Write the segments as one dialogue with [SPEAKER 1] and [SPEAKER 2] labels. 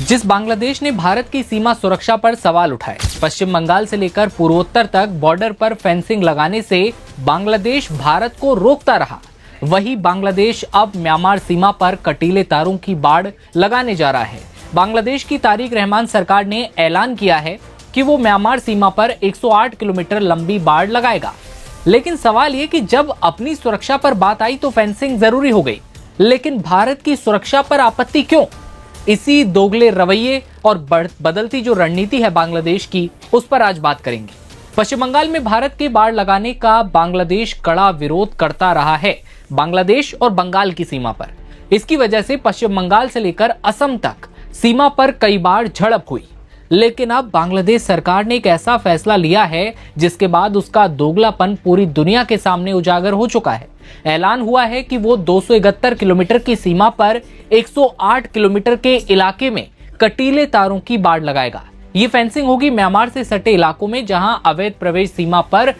[SPEAKER 1] जिस बांग्लादेश ने भारत की सीमा सुरक्षा पर सवाल उठाए, पश्चिम बंगाल से लेकर पूर्वोत्तर तक बॉर्डर पर फेंसिंग लगाने से बांग्लादेश भारत को रोकता रहा, वही बांग्लादेश अब म्यांमार सीमा पर कटीले तारों की बाड़ लगाने जा रहा है। बांग्लादेश की तारिक रहमान सरकार ने ऐलान किया है कि वो म्यांमार सीमा पर 108 किलोमीटर लंबी बाड़ लगाएगा। लेकिन सवाल ये कि जब अपनी सुरक्षा पर बात आई तो फेंसिंग जरूरी हो गई, लेकिन भारत की सुरक्षा पर आपत्ति क्यों? इसी दोगले रवैये और बदलती जो रणनीति है बांग्लादेश की, उस पर आज बात करेंगे। पश्चिम बंगाल में भारत के बाड़ लगाने का बांग्लादेश कड़ा विरोध करता रहा है बांग्लादेश और बंगाल की सीमा पर। इसकी वजह से पश्चिम बंगाल से लेकर असम तक सीमा पर कई बार झड़प हुई। लेकिन अब बांग्लादेश सरकार ने एक ऐसा फैसला लिया है जिसके बाद उसका दोगलापन पूरी दुनिया के सामने उजागर हो चुका है। ऐलान हुआ है कि वो 271 किलोमीटर की सीमा पर 108 किलोमीटर के इलाके में कटीले तारों की बाड़ लगाएगा। ये फेंसिंग होगी म्यांमार से सटे इलाकों में, जहां अवैध प्रवेश सीमा पर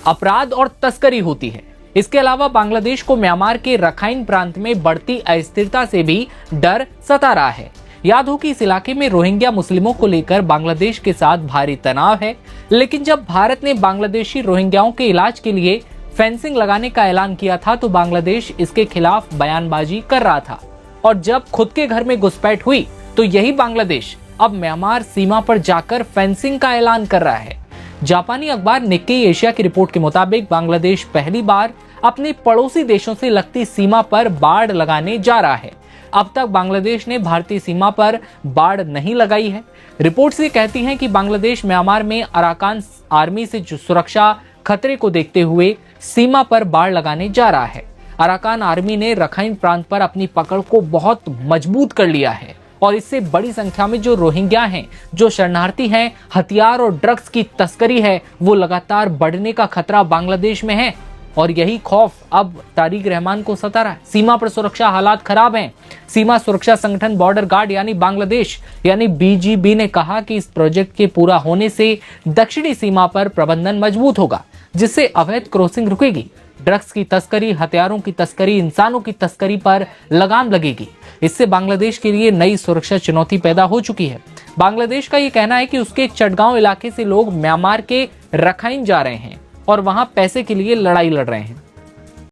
[SPEAKER 1] अपराध और तस्करी होती है। इसके अलावा बांग्लादेश को म्यांमार के रखाइन प्रांत में बढ़ती अस्थिरता से भी डर सता रहा है। याद हो कि इस इलाके में रोहिंग्या मुस्लिमों को लेकर बांग्लादेश के साथ भारी तनाव है, लेकिन जब भारत ने बांग्लादेशी रोहिंग्याओं के इलाज के लिए फेंसिंग लगाने का ऐलान किया था तो बांग्लादेश इसके खिलाफ बयानबाजी कर रहा था। और जब खुद के घर में घुसपैठ हुई तो यही बांग्लादेश अब म्यांमार सीमा पर जाकर फेंसिंग का ऐलान कर रहा है। जापानी अखबार निक्केई एशिया की रिपोर्ट के मुताबिक बांग्लादेश पहली बार अपने पड़ोसी देशों से लगती सीमा पर बाड़ लगाने जा रहा है। अब तक बांग्लादेश ने भारतीय सीमा पर बाड़ नहीं लगाई है। रिपोर्ट्स ये कहती हैं कि बांग्लादेश म्यांमार में अराकान आर्मी से सुरक्षा खतरे को देखते हुए सीमा पर बाड़ लगाने जा रहा है। अराकान आर्मी ने रखाइन प्रांत पर अपनी पकड़ को बहुत मजबूत कर लिया है और इससे बड़ी संख्या में जो रोहिंग्या हैं, जो शरणार्थी हैं, हथियार और ड्रग्स की तस्करी है, वो लगातार बढ़ने का खतरा बांग्लादेश में है। और यही खौफ अब तारिक रहमान को सता रहा है। सीमा पर सुरक्षा हालात खराब हैं। सीमा सुरक्षा संगठन बॉर्डर गार्ड यानी बांग्लादेश यानी बीजीबी ने कहा कि इस प्रोजेक्ट के पूरा होने से दक्षिणी सीमा पर प्रबंधन मजबूत होगा, जिससे अवैध क्रॉसिंग रुकेगी, ड्रग्स की तस्करी, हथियारों की तस्करी, इंसानों की तस्करी पर लगाम लगेगी। इससे बांग्लादेश के लिए नई सुरक्षा चुनौती पैदा हो चुकी है। बांग्लादेश का ये कहना है कि उसके चटगांव इलाके से लोग म्यांमार के रखाइन जा रहे हैं और वहां पैसे के लिए लड़ाई लड़ रहे हैं।